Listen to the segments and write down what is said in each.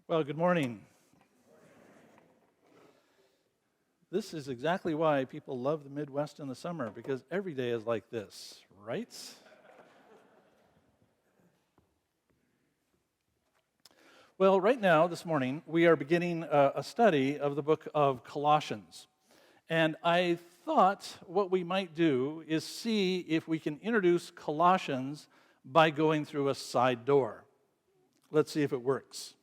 Well, good morning. This is exactly why people love the Midwest in the summer, because every day is like this, right? Well, right now, this morning, we are beginning a study of the book of Colossians. And I thought what we might do is see if we can introduce Colossians by going through a side door. Let's see if it works.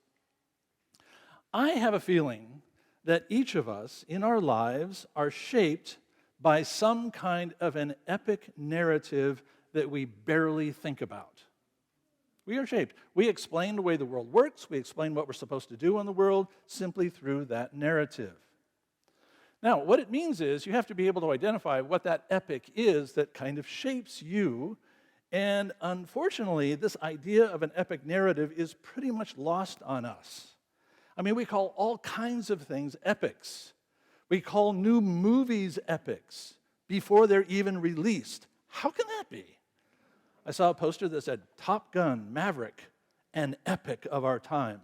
I have a feeling that each of us in our lives are shaped by some kind of an epic narrative that we barely think about. We are shaped. We explain the way the world works. We explain what we're supposed to do in the world simply through that narrative. Now, what it means is you have to be able to identify what that epic is that kind of shapes you. And unfortunately, this idea of an epic narrative is pretty much lost on us. I mean, we call all kinds of things epics. We call new movies epics before they're even released. How can that be? I saw a poster that said, Top Gun, Maverick, an epic of our time.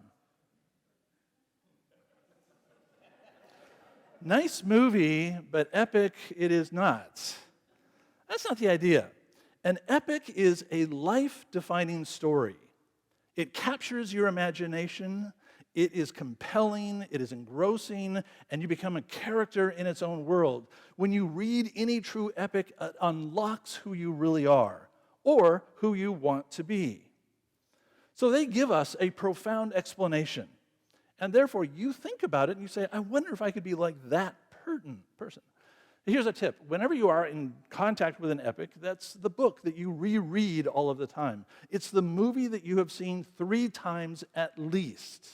Nice movie, but epic it is not. That's not the idea. An epic is a life-defining story. It captures your imagination. It is compelling, it is engrossing, and you become a character in its own world. When you read any true epic, it unlocks who you really are, or who you want to be. So they give us a profound explanation. And therefore, you think about it and you say, I wonder if I could be like that person. Here's a tip. Whenever you are in contact with an epic, that's the book that you reread all of the time. It's the movie that you have seen 3 times at least.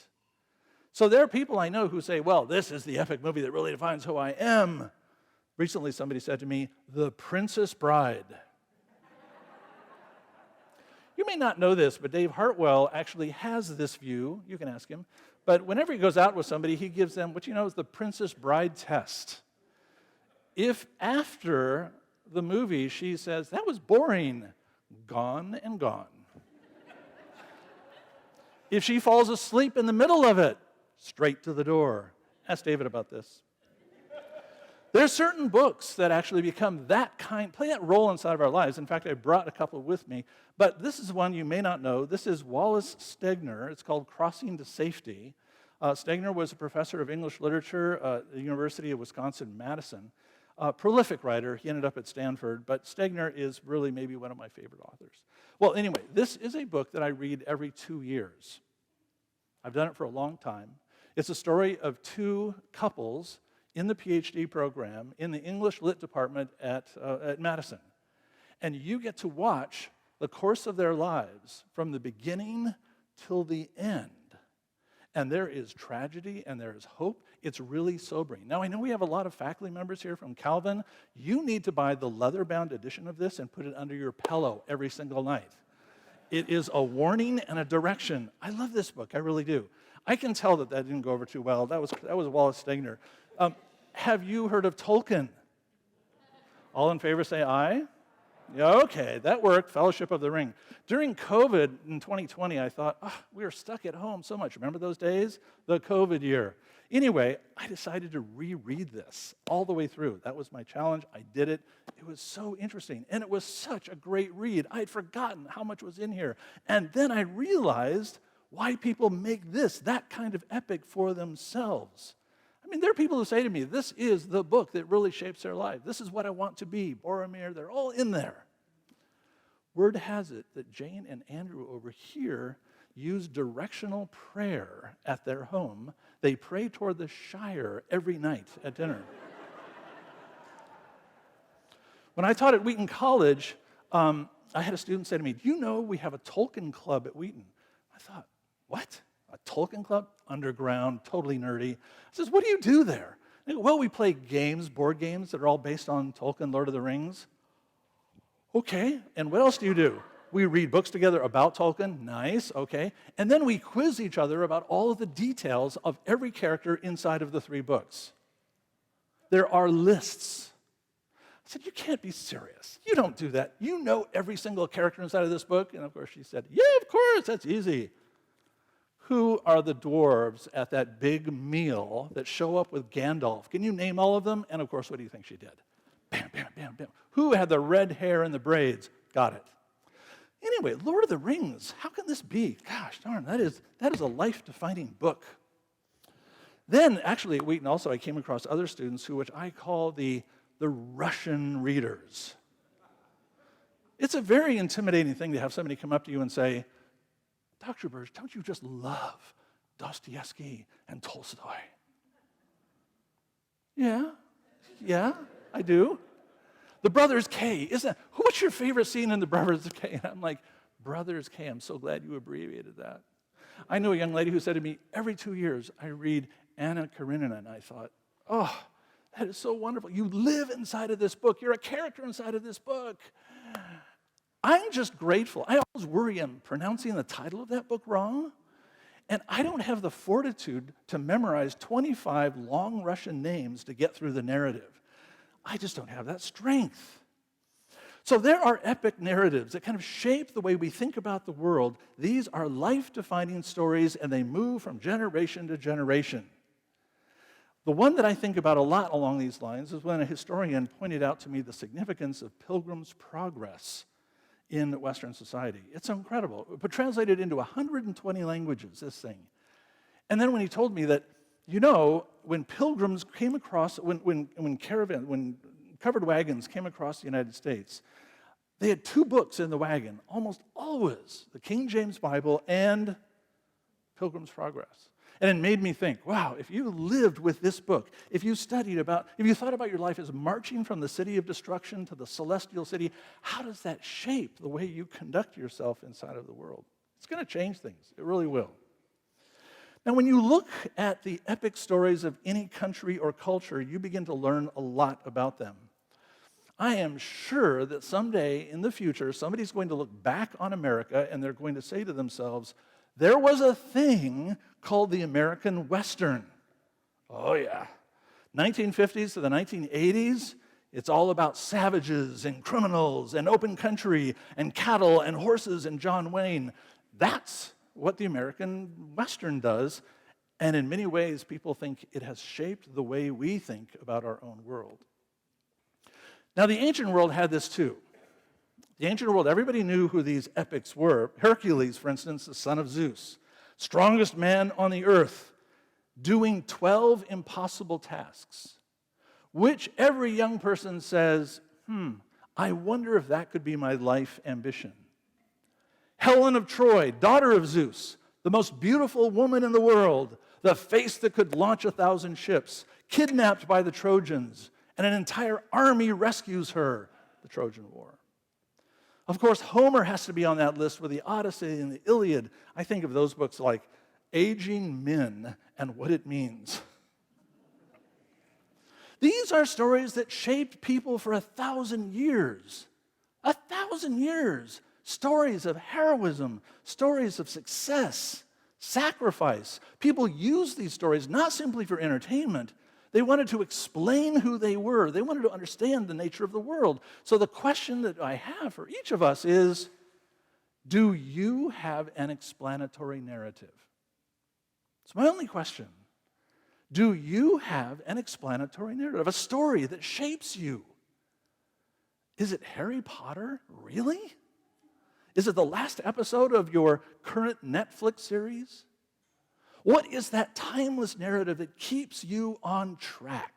So there are people I know who say, well, this is the epic movie that really defines who I am. Recently, somebody said to me, The Princess Bride. You may not know this, but Dave Hartwell actually has this view. You can ask him. But whenever he goes out with somebody, he gives them what you know is the Princess Bride test. If after the movie she says, that was boring, gone and gone. If she falls asleep in the middle of it, straight to the door. Ask David about this. There's certain books that actually become play that role inside of our lives. In fact, I brought a couple with me, but this is one you may not know. This is Wallace Stegner. It's called Crossing to Safety. Stegner was a professor of English literature at the University of Wisconsin-Madison. Prolific writer. He ended up at Stanford, but Stegner is really maybe one of my favorite authors. Well, anyway, this is a book that I read every 2 years. I've done it for a long time. It's a story of 2 couples in the PhD program in the English Lit department at Madison. And you get to watch the course of their lives from the beginning till the end. And there is tragedy and there is hope. It's really sobering. Now, I know we have a lot of faculty members here from Calvin. You need to buy the leather-bound edition of this and put it under your pillow every single night. It is a warning and a direction. I love this book, I really do. I can tell that didn't go over too well. That was Wallace Stegner. Have you heard of Tolkien? All in favor say aye? Yeah, okay, that worked. Fellowship of the Ring. During COVID in 2020, I thought, we were stuck at home so much. Remember those days? The COVID year. Anyway, I decided to reread this all the way through. That was my challenge. I did it. It was so interesting, and it was such a great read. I had forgotten how much was in here. And then I realized why people make that kind of epic for themselves. I mean, there are people who say to me, this is the book that really shapes their life. This is what I want to be. Boromir, they're all in there. Word has it that Jane and Andrew over here use directional prayer at their home. They pray toward the Shire every night at dinner. When I taught at Wheaton College, I had a student say to me, do you know we have a Tolkien club at Wheaton? I thought, what? A Tolkien club? Underground, totally nerdy. I says, what do you do there? They go, well, we play games, board games that are all based on Tolkien, Lord of the Rings. Okay, and what else do you do? We read books together about Tolkien. Nice, okay. And then we quiz each other about all of the details of every character inside of the 3 books. There are lists. I said, you can't be serious. You don't do that. You know every single character inside of this book? And of course she said, yeah, of course, that's easy. Who are the dwarves at that big meal that show up with Gandalf? Can you name all of them? And of course, what do you think she did? Bam, bam, bam, bam. Who had the red hair and the braids? Got it. Anyway, Lord of the Rings, how can this be? Gosh darn, that is a life-defining book. Then, actually, at Wheaton also, I came across other students which I call the Russian readers. It's a very intimidating thing to have somebody come up to you and say, Dr. Burge, don't you just love Dostoevsky and Tolstoy? Yeah, I do. The Brothers K, what's your favorite scene in the Brothers K? And I'm like, Brothers K, I'm so glad you abbreviated that. I know a young lady who said to me, every 2 years I read Anna Karenina, and I thought, oh, that is so wonderful. You live inside of this book. You're a character inside of this book. I'm just grateful. I always worry I'm pronouncing the title of that book wrong, and I don't have the fortitude to memorize 25 long Russian names to get through the narrative. I just don't have that strength. So there are epic narratives that kind of shape the way we think about the world. These are life-defining stories, and they move from generation to generation. The one that I think about a lot along these lines is when a historian pointed out to me the significance of Pilgrim's Progress in Western society. It's incredible, but translated into 120 languages, this thing. And then when he told me that, when pilgrims came across, when covered wagons came across the United States, they had 2 books in the wagon, almost always, the King James Bible and Pilgrim's Progress. And it made me think, wow, if you lived with this book, if you thought about your life as marching from the city of destruction to the celestial city, how does that shape the way you conduct yourself inside of the world? It's going to change things. It really will. Now, when you look at the epic stories of any country or culture, you begin to learn a lot about them. I am sure that someday in the future, somebody's going to look back on America and they're going to say to themselves, there was a thing called the American Western. Oh, yeah. 1950s to the 1980s, it's all about savages and criminals and open country and cattle and horses and John Wayne. That's what the American Western does, and in many ways, people think it has shaped the way we think about our own world. Now, the ancient world had this too. The ancient world, everybody knew who these epics were. Hercules, for instance, the son of Zeus, strongest man on the earth, doing 12 impossible tasks, which every young person says, I wonder if that could be my life ambition. Helen of Troy, daughter of Zeus, the most beautiful woman in the world, the face that could launch 1,000 ships, kidnapped by the Trojans, and an entire army rescues her, the Trojan War. Of course, Homer has to be on that list with the Odyssey and the Iliad. I think of those books like Aging Men and What It Means. These are stories that shaped people for 1,000 years. 1,000 years. Stories of heroism, stories of success, sacrifice. People used these stories not simply for entertainment. They wanted to explain who they were. They wanted to understand the nature of the world. So the question that I have for each of us is, do you have an explanatory narrative? It's my only question. Do you have an explanatory narrative, a story that shapes you? Is it Harry Potter? Really? Is it the last episode of your current Netflix series? What is that timeless narrative that keeps you on track?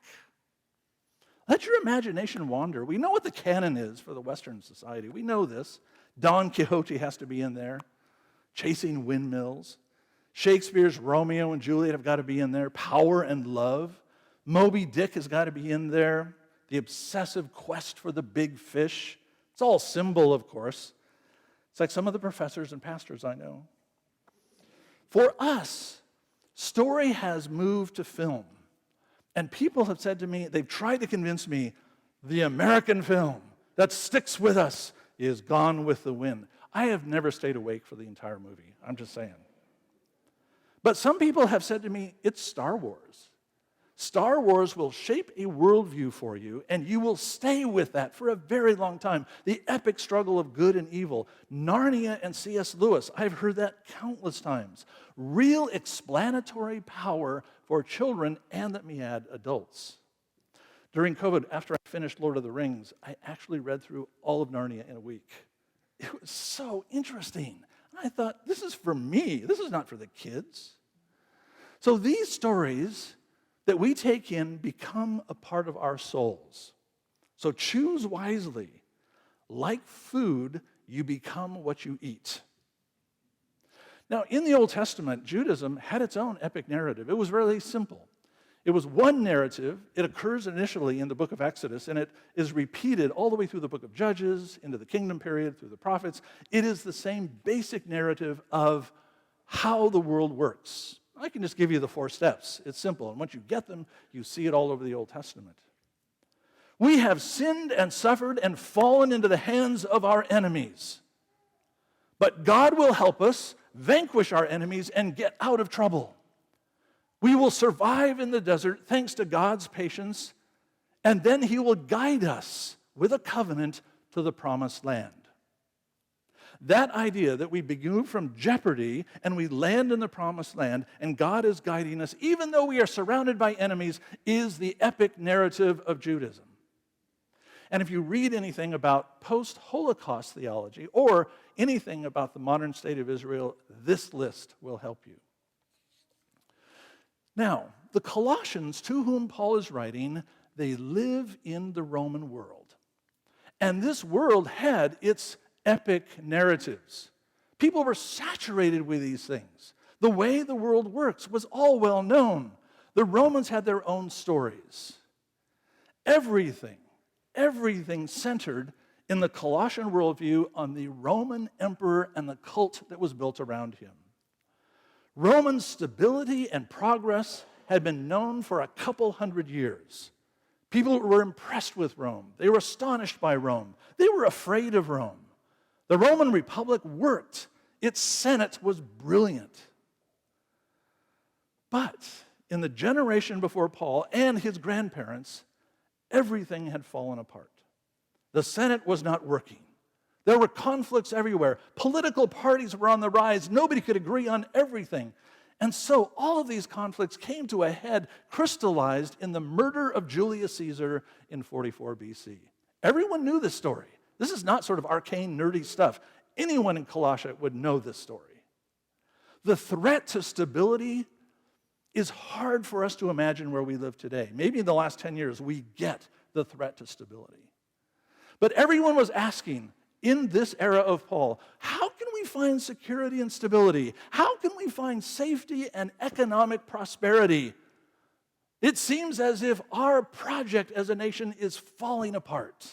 Let your imagination wander. We know what the canon is for the Western society. We know this. Don Quixote has to be in there. Chasing windmills. Shakespeare's Romeo and Juliet have got to be in there. Power and love. Moby Dick has got to be in there. The obsessive quest for the big fish. It's all symbol, of course. It's like some of the professors and pastors I know. For us, story has moved to film. And people have said to me, they've tried to convince me, the American film that sticks with us is Gone with the Wind. I have never stayed awake for the entire movie. I'm just saying. But some people have said to me, it's Star Wars. Star Wars will shape a worldview for you, and you will stay with that for a very long time. The epic struggle of good and evil. Narnia and C.S. Lewis, I've heard that countless times. Real explanatory power for children, and let me add, adults. During COVID, after I finished Lord of the Rings, I actually read through all of Narnia in a week. It was so interesting. I thought, this is for me. This is not for the kids. So these stories that we take in become a part of our souls. So choose wisely. Like food, you become what you eat. Now, in the Old Testament, Judaism had its own epic narrative. It was really simple. It was one narrative. It occurs initially in the book of Exodus, and it is repeated all the way through the book of Judges, into the kingdom period, through the prophets. It is the same basic narrative of how the world works. I can just give you the 4 steps. It's simple, and once you get them, you see it all over the Old Testament. We have sinned and suffered and fallen into the hands of our enemies. But God will help us vanquish our enemies and get out of trouble. We will survive in the desert thanks to God's patience, and then He will guide us with a covenant to the promised land. That idea that we begin from jeopardy and we land in the promised land and God is guiding us, even though we are surrounded by enemies, is the epic narrative of Judaism. And if you read anything about post-Holocaust theology or anything about the modern state of Israel, this list will help you. Now, the Colossians, to whom Paul is writing, they live in the Roman world. And this world had its epic narratives. People were saturated with these things. The way the world works was all well known. The Romans had their own stories. Everything centered in the Colossian worldview on the Roman emperor and the cult that was built around him. Roman stability and progress had been known for a couple hundred years. People were impressed with Rome. They were astonished by Rome. They were afraid of Rome. The Roman Republic worked. Its Senate was brilliant. But in the generation before Paul and his grandparents, everything had fallen apart. The Senate was not working. There were conflicts everywhere. Political parties were on the rise. Nobody could agree on everything. And so all of these conflicts came to a head, crystallized in the murder of Julius Caesar in 44 BC. Everyone knew this story. This is not sort of arcane, nerdy stuff. Anyone in Colossia would know this story. The threat to stability is hard for us to imagine where we live today. Maybe in the last 10 years, we get the threat to stability. But everyone was asking, in this era of Paul, how can we find security and stability? How can we find safety and economic prosperity? It seems as if our project as a nation is falling apart.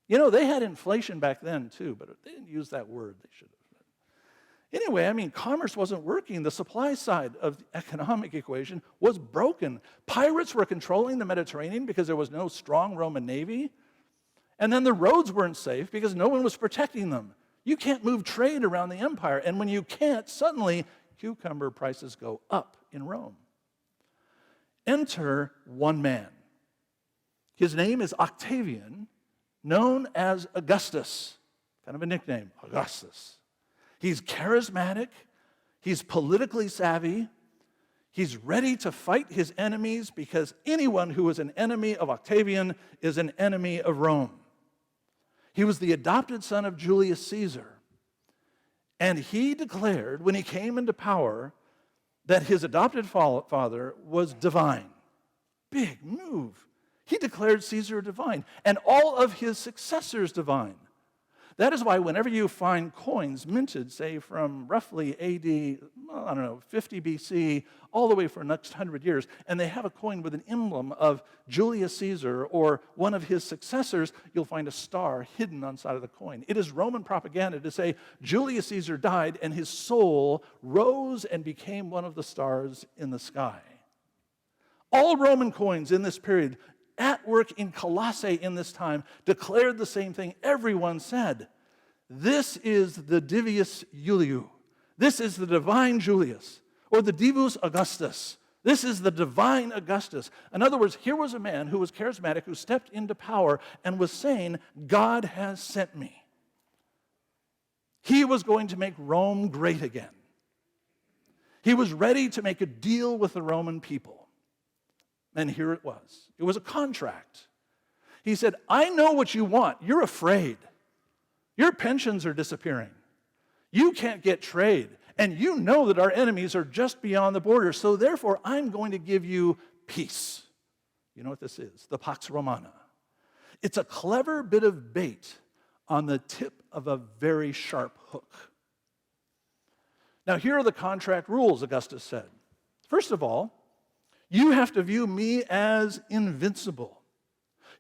You know, they had inflation back then too, but they didn't use that word. They should have. Anyway, commerce wasn't working. The supply side of the economic equation was broken. Pirates were controlling the Mediterranean because there was no strong Roman navy. And then the roads weren't safe because no one was protecting them. You can't move trade around the empire. And when you can't, suddenly cucumber prices go up in Rome. Enter one man. His name is Octavian, known as Augustus. Kind of a nickname, Augustus. He's charismatic. He's politically savvy. He's ready to fight his enemies because anyone who is an enemy of Octavian is an enemy of Rome. He was the adopted son of Julius Caesar. And he declared, when he came into power, that his adopted father was divine. Big move. He declared Caesar divine, and all of his successors divine. That is why whenever you find coins minted, say from roughly AD, 50 BC, all the way for the next 100 years, and they have a coin with an emblem of Julius Caesar or one of his successors, you'll find a star hidden on the side of the coin. It is Roman propaganda to say Julius Caesar died and his soul rose and became one of the stars in the sky. All Roman coins in this period, at work in Colossae in this time, declared the same thing. Everyone said, this is the Divius Iuliu. This is the divine Julius, or the Divus Augustus, This is the divine Augustus. In other words, here was a man who was charismatic, who stepped into power and was saying, God has sent me. He was going to make Rome great again. He was ready to make a deal with the Roman people. And here it was. It was a contract. He said, I know what you want. You're afraid. Your pensions are disappearing. You can't get trade. And you know that our enemies are just beyond the border. So therefore, I'm going to give you peace. You know what this is? The Pax Romana. It's a clever bit of bait on the tip of a very sharp hook. Now, here are the contract rules, Augustus said. First of all, you have to view me as invincible.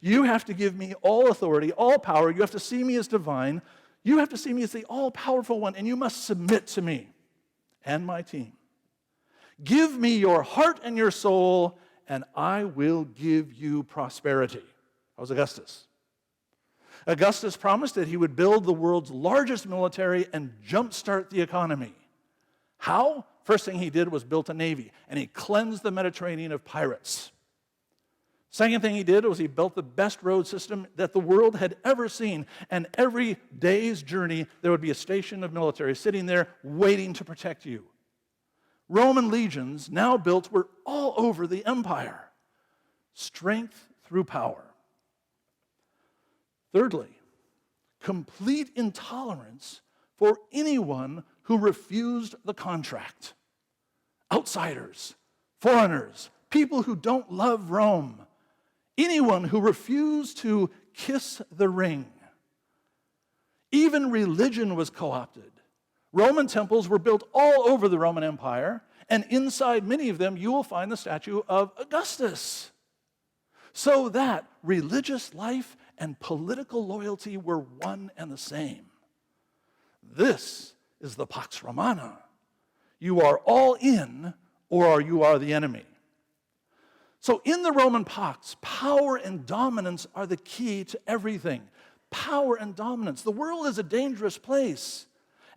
You have to give me all authority, all power. You have to see me as divine. You have to see me as the all-powerful one, and you must submit to me and my team. Give me your heart and your soul, and I will give you prosperity. That was Augustus. Augustus promised that he would build the world's largest military and jumpstart the economy. How? First thing he did was built a navy, and he cleansed the Mediterranean of pirates. Second thing he did was he built the best road system that the world had ever seen, and every day's journey there would be a station of military sitting there waiting to protect you. Roman legions, now built, were all over the empire. Strength through power. Thirdly, complete intolerance for anyone who refused the contract. Outsiders, foreigners, people who don't love Rome, anyone who refused to kiss the ring. Even religion was co-opted. Roman temples were built all over the Roman Empire, and inside many of them you will find the statue of Augustus. So that religious life and political loyalty were one and the same. This is the Pax Romana. You are all in, or you are the enemy. So in the Roman Pax, power and dominance are the key to everything. Power and dominance. The world is a dangerous place,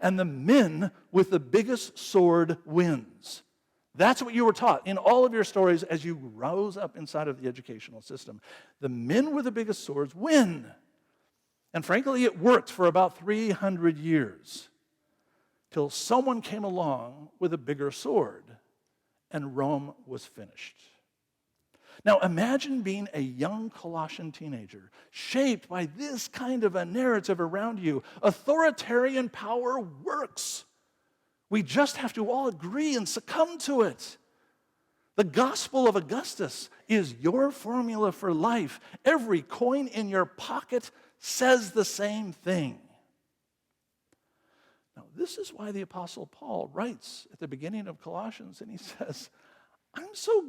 and the men with the biggest sword wins. That's what you were taught in all of your stories as you rose up inside of the educational system. The men with the biggest swords win. And frankly, it worked for about 300 years till someone came along with a bigger sword, and Rome was finished. Now imagine being a young Colossian teenager, shaped by this kind of a narrative around you. Authoritarian power works. We just have to all agree and succumb to it. The gospel of Augustus is your formula for life. Every coin in your pocket says the same thing. Now, this is why the Apostle Paul writes at the beginning of Colossians, and he says, I'm so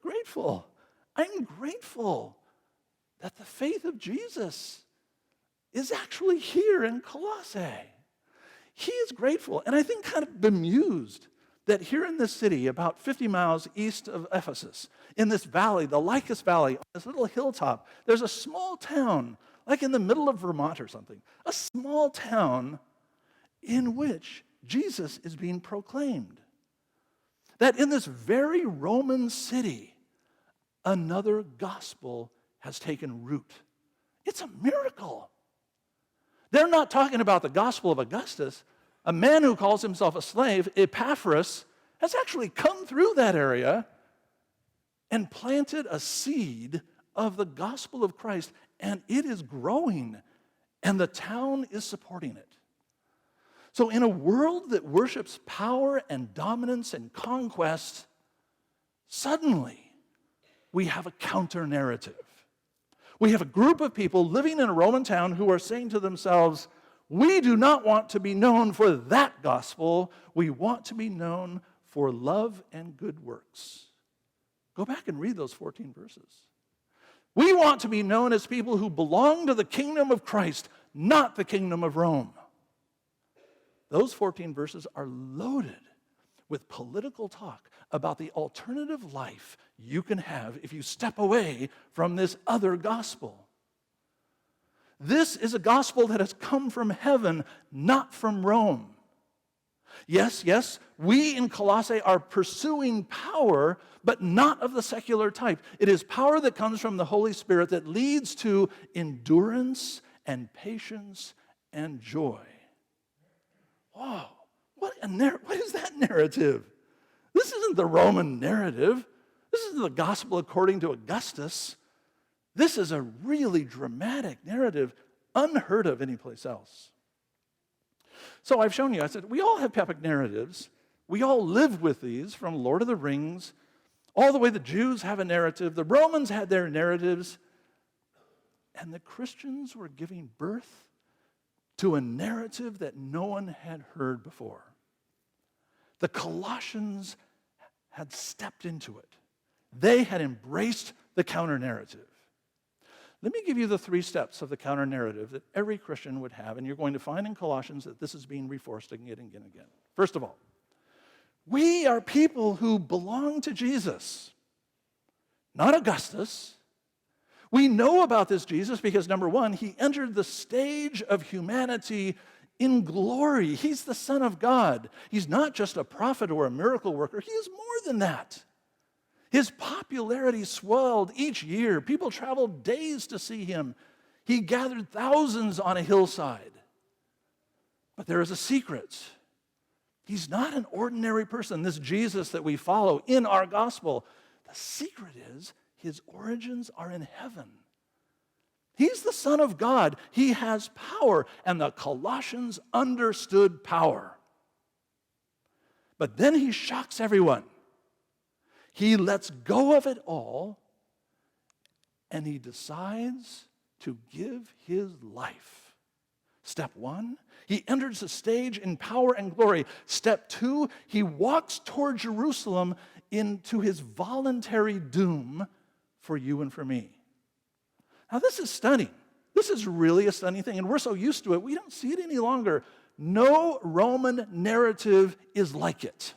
grateful. I'm grateful that the faith of Jesus is actually here in Colossae. He is grateful, and I think kind of bemused that here in this city, about 50 miles east of Ephesus, in this valley, the Lycus Valley, on this little hilltop, there's a small town, like in the middle of Vermont or something, a small town in which Jesus is being proclaimed. That in this very Roman city, another gospel has taken root. It's a miracle. They're not talking about the gospel of Augustus. A man who calls himself a slave, Epaphras, has actually come through that area and planted a seed of the gospel of Christ, and it is growing, and the town is supporting it. So in a world that worships power and dominance and conquest, suddenly we have a counter-narrative. We have a group of people living in a Roman town who are saying to themselves, we do not want to be known for that gospel. We want to be known for love and good works. Go back and read those 14 verses. We want to be known as people who belong to the kingdom of Christ, not the kingdom of Rome. Those 14 verses are loaded with political talk about the alternative life you can have if you step away from this other gospel. This is a gospel that has come from heaven, not from Rome. Yes, we in Colossae are pursuing power, but not of the secular type. It is power that comes from the Holy Spirit that leads to endurance and patience and joy. Whoa, what is that narrative? This isn't the Roman narrative. This isn't the gospel according to Augustus. This is a really dramatic narrative, unheard of anyplace else. So I've shown you, I said, we all have epic narratives. We all live with these, from Lord of the Rings, all the way the Jews have a narrative, the Romans had their narratives, and the Christians were giving birth to a narrative that no one had heard before. The Colossians had stepped into it. They had embraced the counter-narrative. Let me give you the 3 steps of the counter-narrative that every Christian would have, and you're going to find in Colossians that this is being reinforced again and again and again. First of all, we are people who belong to Jesus, not Augustus. We know about this Jesus because, number one, he entered the stage of humanity in glory. He's the Son of God. He's not just a prophet or a miracle worker. He is more than that. His popularity swelled each year. People traveled days to see him. He gathered thousands on a hillside. But there is a secret. He's not an ordinary person, this Jesus that we follow in our gospel. The secret is his origins are in heaven. He's the Son of God. He has power, and the Colossians understood power. But then he shocks everyone. He lets go of it all, and he decides to give his life. Step 1, he enters the stage in power and glory. Step 2, he walks toward Jerusalem into his voluntary doom for you and for me. Now, this is stunning. This is really a stunning thing, and we're so used to it, we don't see it any longer. No Roman narrative is like it.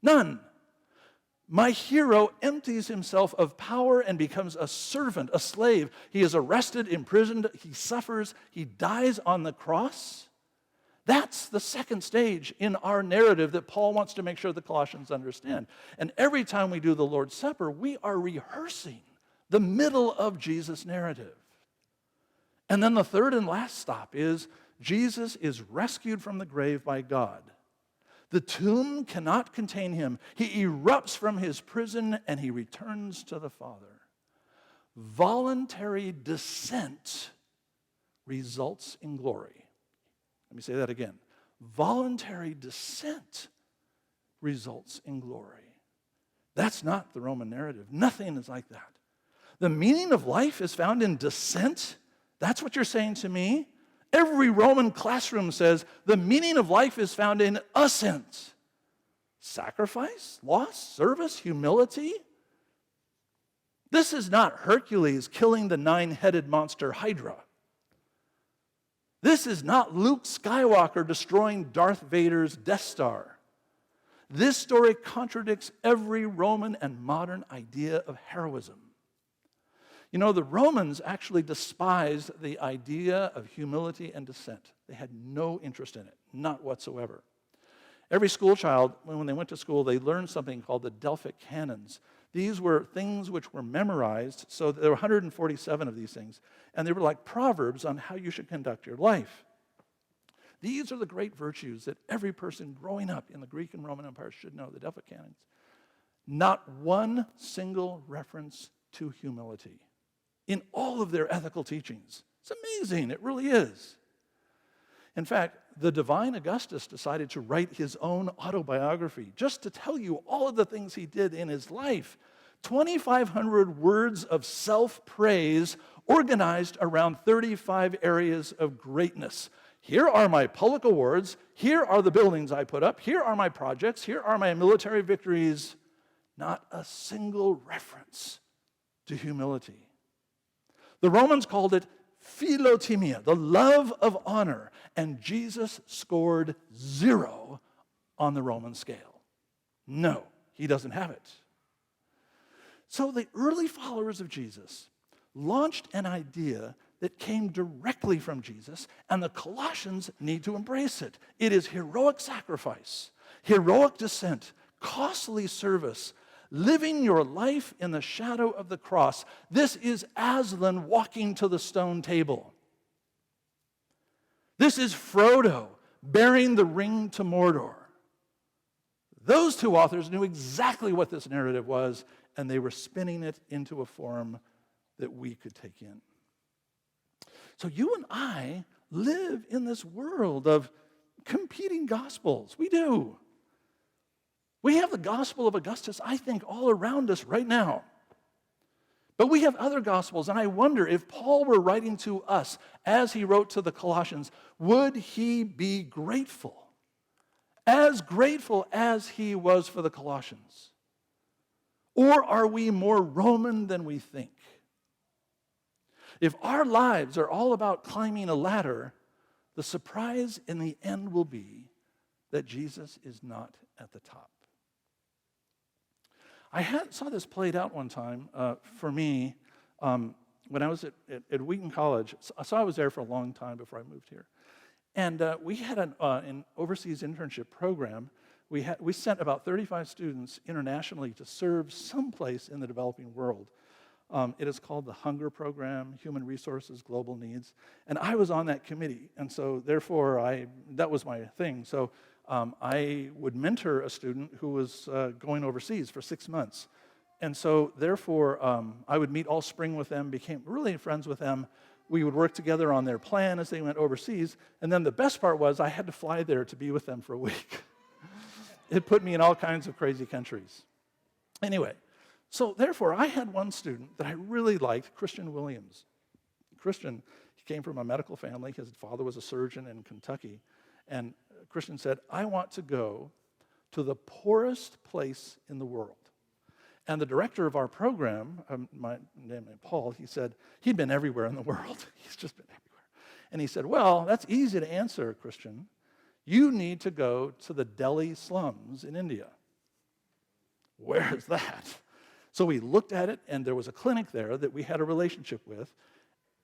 None. My hero empties himself of power and becomes a servant, a slave. He is arrested, imprisoned, he suffers, he dies on the cross. That's the second stage in our narrative that Paul wants to make sure the Colossians understand. And every time we do the Lord's Supper, we are rehearsing the middle of Jesus' narrative. And then the third and last stop is Jesus is rescued from the grave by God. The tomb cannot contain him. He erupts from his prison and he returns to the Father. Voluntary descent results in glory. Let me say that again. Voluntary descent results in glory. That's not the Roman narrative. Nothing is like that. The meaning of life is found in descent. That's what you're saying to me? Every Roman classroom says the meaning of life is found in ascent. Sacrifice, loss, service, humility. This is not Hercules killing the 9-headed monster Hydra. This is not Luke Skywalker destroying Darth Vader's Death Star. This story contradicts every Roman and modern idea of heroism. You know, the Romans actually despised the idea of humility and descent. They had no interest in it, not whatsoever. Every school child, when they went to school, they learned something called the Delphic Canons. These were things which were memorized, so there were 147 of these things, and they were like proverbs on how you should conduct your life. These are the great virtues that every person growing up in the Greek and Roman empires should know, the Delphic Canons. Not one single reference to humility in all of their ethical teachings. It's amazing, it really is. In fact, the divine Augustus decided to write his own autobiography just to tell you all of the things he did in his life. 2,500 words of self-praise organized around 35 areas of greatness. Here are my public awards. Here are the buildings I put up. Here are my projects. Here are my military victories. Not a single reference to humility. The Romans called it philotimia, the love of honor, and Jesus scored 0 on the Roman scale. No, he doesn't have it. So the early followers of Jesus launched an idea that came directly from Jesus, and the Colossians need to embrace it. It is heroic sacrifice, heroic descent, costly service, living your life in the shadow of the cross. This is Aslan walking to the stone table. This is Frodo bearing the ring to Mordor. Those two authors knew exactly what this narrative was, and they were spinning it into a form that we could take in. So you and I live in this world of competing gospels. We do. We have the gospel of Augustus, I think, all around us right now. But we have other gospels, and I wonder if Paul were writing to us as he wrote to the Colossians, would he be grateful? As grateful as he was for the Colossians? Or are we more Roman than we think? If our lives are all about climbing a ladder, the surprise in the end will be that Jesus is not at the top. I saw this played out one time for me when I was at Wheaton College. So I was there for a long time before I moved here. And we had an overseas internship program. We sent about 35 students internationally to serve someplace in the developing world. It is called the Hunger Program, Human Resources, Global Needs. And I was on that committee, and so therefore that was my thing. So I would mentor a student who was going overseas for 6 months. And so therefore I would meet all spring with them, became really friends with them. We would work together on their plan as they went overseas. And then the best part was I had to fly there to be with them for a week. It put me in all kinds of crazy countries. Anyway, so therefore, I had one student that I really liked, Christian Williams. Christian, he came from a medical family. His father was a surgeon in Kentucky. And Christian said, I want to go to the poorest place in the world. And the director of our program, my name is Paul, he said, he'd been everywhere in the world. He's just been everywhere. And he said, well, that's easy to answer, Christian. You need to go to the Delhi slums in India. Where is that? So we looked at it, and there was a clinic there that we had a relationship with,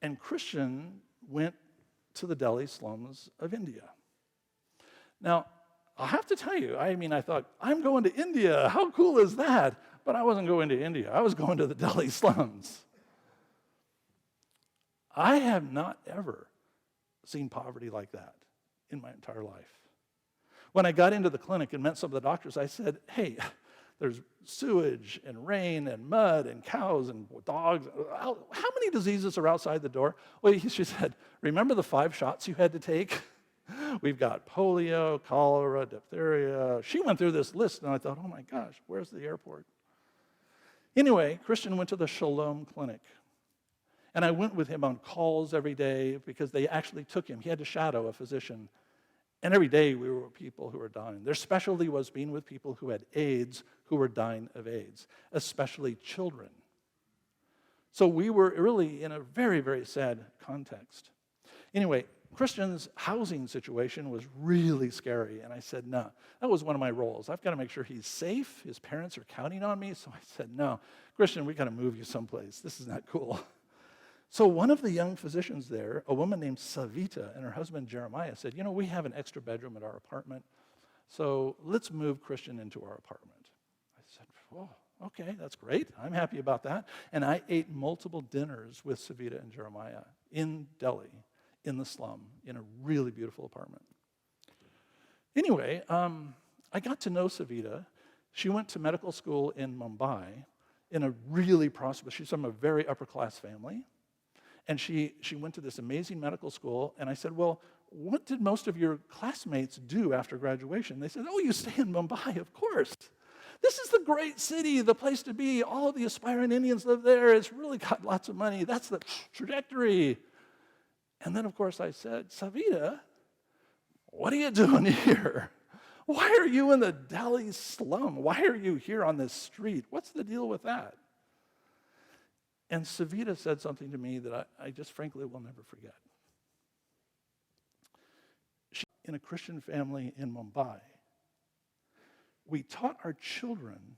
and Christian went to the Delhi slums of India. Now, I'll have to tell you, I thought, I'm going to India. How cool is that? But I wasn't going to India. I was going to the Delhi slums. I have not ever seen poverty like that in my entire life. When I got into the clinic and met some of the doctors, I said, hey, there's sewage and rain and mud and cows and dogs. How many diseases are outside the door? Well, she said, remember the 5 shots you had to take? We've got polio, cholera, diphtheria. She went through this list, and I thought, oh my gosh, where's the airport? Anyway, Christian went to the Shalom Clinic. And I went with him on calls every day because they actually took him. He had to shadow a physician. And every day we were with people who were dying. Their specialty was being with people who had AIDS, who were dying of AIDS, especially children. So we were really in a very, very sad context. Anyway, Christian's housing situation was really scary, and I said, no. That was one of my roles. I've got to make sure he's safe. His parents are counting on me, so I said, no. Christian, we've got to move you someplace. This is not cool. So one of the young physicians there, a woman named Savita, and her husband Jeremiah said, we have an extra bedroom at our apartment, so let's move Christian into our apartment. I said, oh, okay, that's great. I'm happy about that. And I ate multiple dinners with Savita and Jeremiah in Delhi, in the slum, in a really beautiful apartment. Anyway, I got to know Savita. She went to medical school in Mumbai in a really prosperous, she's from a very upper-class family. And she went to this amazing medical school, and I said, well, what did most of your classmates do after graduation? They said, oh, you stay in Mumbai, of course. This is the great city, the place to be. All of the aspiring Indians live there. It's really got lots of money. That's the trajectory. And then, of course, I said, Savita, what are you doing here? Why are you in the Delhi slum? Why are you here on this street? What's the deal with that? And Savita said something to me that I just frankly will never forget. In a Christian family in Mumbai, we taught our children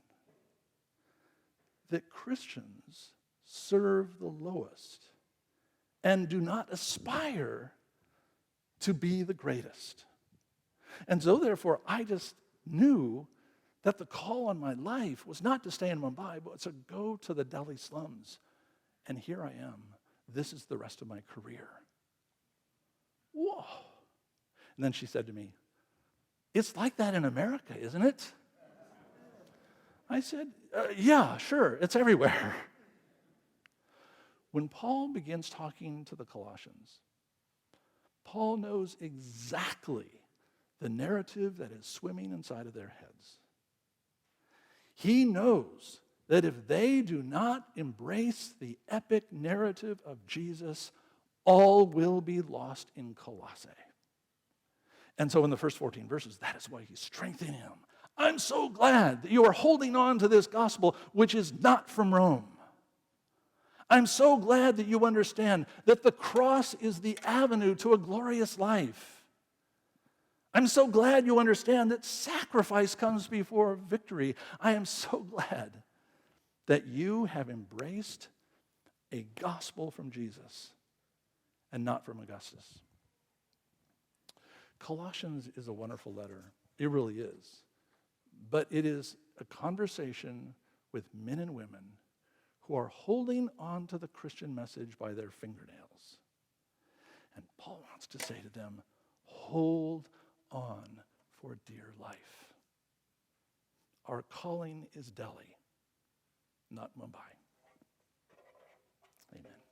that Christians serve the lowest and do not aspire to be the greatest. And so therefore, I just knew that the call on my life was not to stay in Mumbai, but to go to the Delhi slums. And here I am. This is the rest of my career. Whoa. And then she said to me, it's like that in America, isn't it? I said, yeah, sure, it's everywhere. When Paul begins talking to the Colossians, Paul knows exactly the narrative that is swimming inside of their heads. He knows that if they do not embrace the epic narrative of Jesus, all will be lost in Colossae. And so in the first 14 verses, that is why he's strengthening them. I'm so glad that you are holding on to this gospel, which is not from Rome. I'm so glad that you understand that the cross is the avenue to a glorious life. I'm so glad you understand that sacrifice comes before victory. I am so glad that you have embraced a gospel from Jesus and not from Augustus. Colossians is a wonderful letter. It really is. But it is a conversation with men and women who are holding on to the Christian message by their fingernails. And Paul wants to say to them, hold on for dear life. Our calling is Delhi, not Mumbai. Amen.